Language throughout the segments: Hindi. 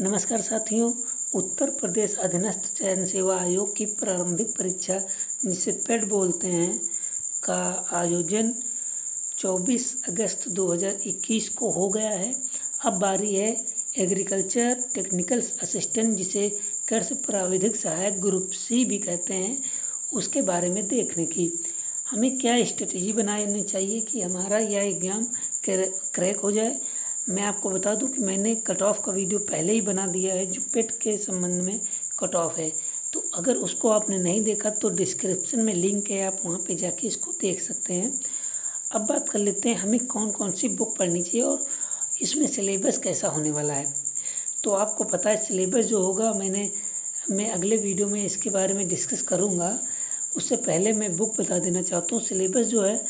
नमस्कार साथियों। उत्तर प्रदेश अधीनस्थ चयन सेवा आयोग की प्रारंभिक परीक्षा, जिसे पेट बोलते हैं, का आयोजन 24 अगस्त 2021 को हो गया है। अब बारी है एग्रीकल्चर टेक्निकल असिस्टेंट, जिसे कृषि प्राविधिक सहायक ग्रुप सी भी कहते हैं, उसके बारे में देखने की। हमें क्या स्ट्रेटजी बनानी चाहिए कि हमारा यह एग्ज़ाम क्रैक हो जाए। मैं आपको बता दूं कि मैंने कट ऑफ का वीडियो पहले ही बना दिया है, जो पेट के संबंध में कट ऑफ है। तो अगर उसको आपने नहीं देखा तो डिस्क्रिप्शन में लिंक है, आप वहां पे जाके इसको देख सकते हैं। अब बात कर लेते हैं हमें कौन कौन सी बुक पढ़नी चाहिए और इसमें सिलेबस कैसा होने वाला है। तो आपको पता है सिलेबस जो होगा, मैं अगले वीडियो में इसके बारे में डिस्कस करूँगा। उससे पहले मैं बुक बता देना चाहता हूँ। सिलेबस जो है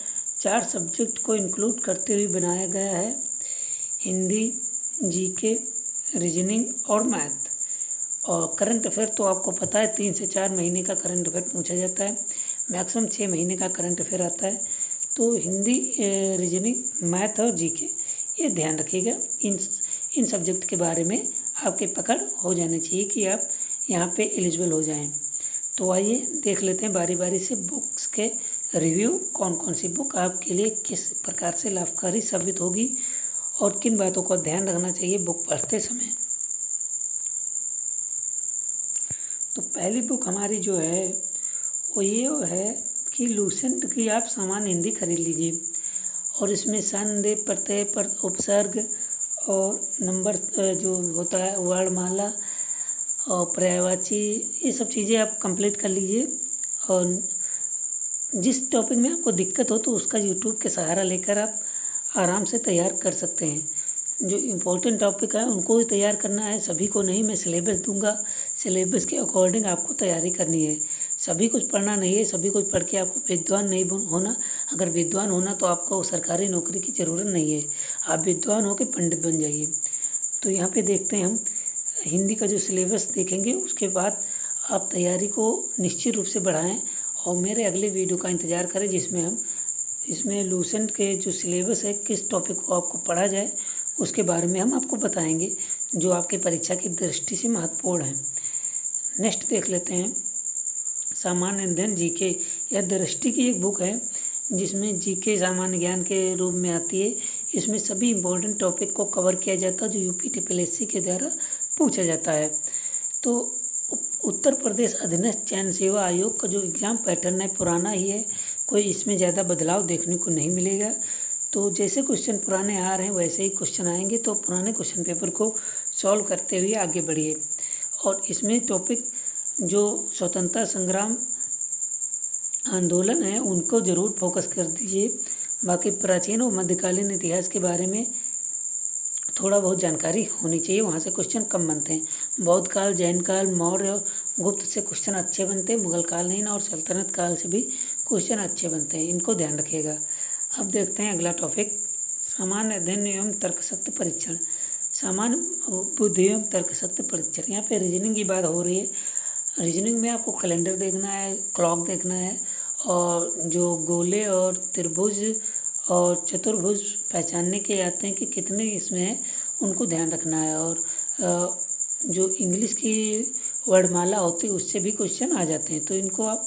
4 सब्जेक्ट को इंक्लूड करते हुए बनाया गया है: हिंदी, जीके, रीजनिंग और मैथ। और करंट अफेयर तो आपको पता है 3 से 4 महीने का करंट अफेयर पूछा जाता है, मैक्सिमम 6 महीने का करंट अफेयर आता है। तो हिंदी, रीजनिंग, मैथ और जीके, ये ध्यान रखिएगा। इन सब्जेक्ट के बारे में आपके पकड़ हो जानी चाहिए कि आप यहाँ पे एलिजिबल हो जाएं। तो आइए देख लेते हैं बारी बारी से बुक्स के रिव्यू। कौन कौन सी बुक आपके लिए किस प्रकार से लाभकारी साबित होगी और किन बातों का ध्यान रखना चाहिए बुक पढ़ते समय। तो पहली बुक हमारी जो है वो ये है कि लूसेंट की आप सामान्य हिंदी खरीद लीजिए। और इसमें संधि, प्रत्यय, उपसर्ग और नंबर जो होता है, वर्णमाला और पर्यायवाची, ये सब चीज़ें आप कंप्लीट कर लीजिए। और जिस टॉपिक में आपको दिक्कत हो तो उसका यूट्यूब के सहारा लेकर आप आराम से तैयार कर सकते हैं। जो इम्पोर्टेंट टॉपिक है उनको ही तैयार करना है, सभी को नहीं। मैं सिलेबस दूंगा, सिलेबस के अकॉर्डिंग आपको तैयारी करनी है। सभी कुछ पढ़ना नहीं है, सभी कुछ पढ़ के आपको विद्वान नहीं होना। अगर विद्वान होना तो आपको सरकारी नौकरी की ज़रूरत नहीं है, आप विद्वान होकर पंडित बन जाइए। तो यहाँ पे देखते हैं हम हिंदी का जो सिलेबस देखेंगे, उसके बाद आप तैयारी को निश्चित रूप से बढ़ाएँ और मेरे अगले वीडियो का इंतज़ार करें, जिसमें इसमें लूसेंट के जो सिलेबस है, किस टॉपिक को आपको पढ़ा जाए उसके बारे में हम आपको बताएंगे, जो आपके परीक्षा की दृष्टि से महत्वपूर्ण है। नेक्स्ट देख लेते हैं सामान्य अध्ययन जीके। यह दृष्टि की एक बुक है जिसमें जीके सामान्य ज्ञान के रूप में आती है। इसमें सभी इम्पोर्टेंट टॉपिक को कवर किया जाता है जो यूपी के द्वारा पूछा जाता है। तो उत्तर प्रदेश अधीनस्थ चयन सेवा आयोग का जो एग्ज़ाम पैटर्न है पुराना ही है, कोई इसमें ज़्यादा बदलाव देखने को नहीं मिलेगा। तो जैसे क्वेश्चन पुराने आ रहे हैं वैसे ही क्वेश्चन आएंगे, तो पुराने क्वेश्चन पेपर को सॉल्व करते हुए आगे बढ़िए। और इसमें टॉपिक जो स्वतंत्रता संग्राम आंदोलन है उनको ज़रूर फोकस कर दीजिए। बाकी प्राचीन और मध्यकालीन इतिहास के बारे में थोड़ा बहुत जानकारी होनी चाहिए, वहाँ से क्वेश्चन कम बनते हैं। बौद्ध काल, जैन काल, मौर्य और गुप्त से क्वेश्चन अच्छे बनते हैं। मुगल कालीन और सल्तनत काल से भी क्वेश्चन अच्छे बनते हैं, इनको ध्यान रखिएगा। अब देखते हैं अगला टॉपिक, सामान्य अध्ययन एवं तर्कशक्ति परीक्षण। सामान्य बुद्धि एवं तर्कशक्ति परीक्षण, यहाँ पे रीजनिंग की बात हो रही है। रीजनिंग में आपको कैलेंडर देखना है, क्लॉक देखना है, और जो गोले और त्रिभुज और चतुर्भुज पहचानने के आते हैं कि कितने इसमें हैं, उनको ध्यान रखना है। और जो इंग्लिश की वर्णमाला होती है उससे भी क्वेश्चन आ जाते हैं, तो इनको आप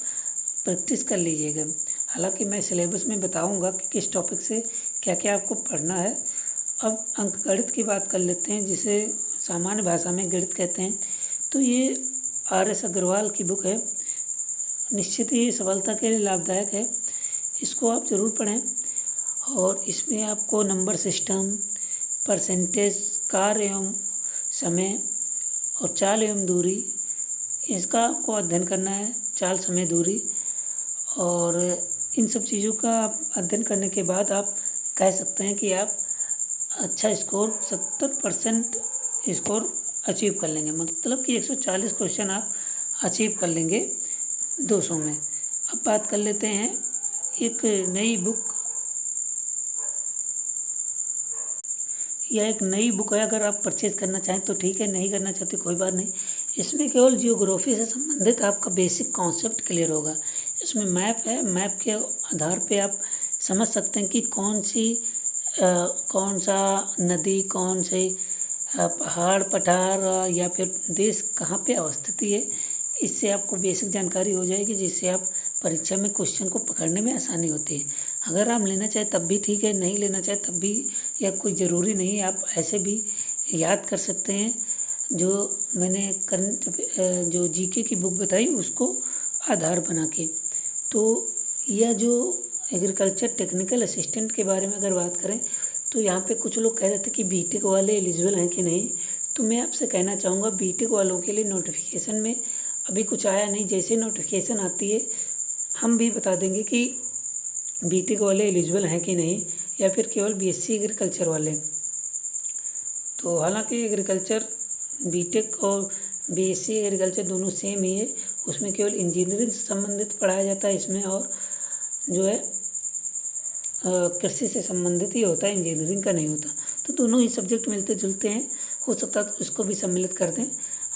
प्रैक्टिस कर लीजिएगा। हालांकि मैं सिलेबस में बताऊंगा कि किस टॉपिक से क्या क्या आपको पढ़ना है। अब अंकगणित की बात कर लेते हैं, जिसे सामान्य भाषा में गणित कहते हैं। तो ये RS अग्रवाल की बुक है, निश्चित ही सफलता के लिए लाभदायक है, इसको आप ज़रूर पढ़ें। और इसमें आपको नंबर सिस्टम, परसेंटेज, कार्य एवं समय और चाल एवं दूरी, इसका आपको अध्ययन करना है, चाल, समय, दूरी। और इन सब चीज़ों का अध्ययन करने के बाद आप कह सकते हैं कि आप अच्छा स्कोर 70% स्कोर अचीव कर लेंगे, मतलब कि 140 क्वेश्चन आप अचीव कर लेंगे 200 में। अब बात कर लेते हैं एक नई बुक, यह एक नई बुक है। अगर आप परचेज़ करना चाहें तो ठीक है, नहीं करना चाहते कोई बात नहीं। इसमें केवल जियोग्राफी से संबंधित आपका बेसिक कॉन्सेप्ट क्लियर होगा। इसमें मैप है, मैप के आधार पे आप समझ सकते हैं कि कौन सा नदी, कौन से पहाड़ पठार या फिर देश कहाँ पे अवस्थित है, इससे आपको बेसिक जानकारी हो जाएगी, जिससे आप परीक्षा में क्वेश्चन को पकड़ने में आसानी होती है। अगर आप लेना चाहें तब भी ठीक है, नहीं लेना चाहें तब भी, या कोई ज़रूरी नहीं है, आप ऐसे भी याद कर सकते हैं। जो मैंने करंट जो जीके की बुक बताई उसको आधार बना के। तो यह जो एग्रीकल्चर टेक्निकल असिस्टेंट के बारे में अगर बात करें, तो यहाँ पे कुछ लोग कह रहे थे कि बीटेक वाले एलिजिबल हैं कि नहीं। तो मैं आपसे कहना चाहूँगा, बीटेक वालों के लिए नोटिफिकेशन में अभी कुछ आया नहीं। जैसे नोटिफिकेशन आती है हम भी बता देंगे कि बीटेक वाले एलिजिबल हैं कि नहीं, या फिर केवल बीएससी एग्रीकल्चर वाले। तो हालांकि एग्रीकल्चर बीटेक और बीएससी एग्रीकल्चर दोनों सेम ही है, उसमें केवल इंजीनियरिंग से संबंधित पढ़ाया जाता है इसमें, और जो है कृषि से संबंधित ही होता है, इंजीनियरिंग का नहीं होता। तो दोनों ही सब्जेक्ट मिलते जुलते हैं, हो सकता है तो उसको भी सम्मिलित कर दें,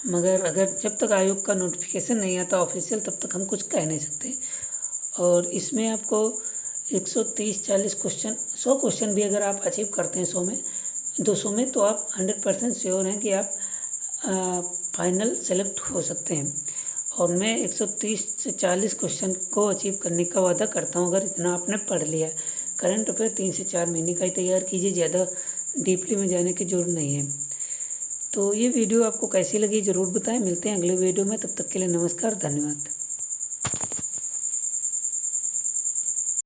मगर अगर जब तक आयोग का नोटिफिकेशन नहीं आता ऑफिशियल, तब तक हम कुछ कह नहीं सकते। और इसमें आपको 130-40 क्वेश्चन, 100 क्वेश्चन भी अगर आप अचीव करते हैं 100 में 200 में, तो आप 100% श्योर हैं कि आप फाइनल सेलेक्ट हो सकते हैं। और मैं 130 से 40 क्वेश्चन को अचीव करने का वादा करता हूँ, अगर इतना आपने पढ़ लिया। करंट अफेयर 3 से 4 महीने का ही तैयार कीजिए, ज़्यादा डीपली में जाने की ज़रूरत नहीं है। तो ये वीडियो आपको कैसी लगी ज़रूर बताएं। मिलते हैं अगले वीडियो में, तब तक के लिए नमस्कार, धन्यवाद।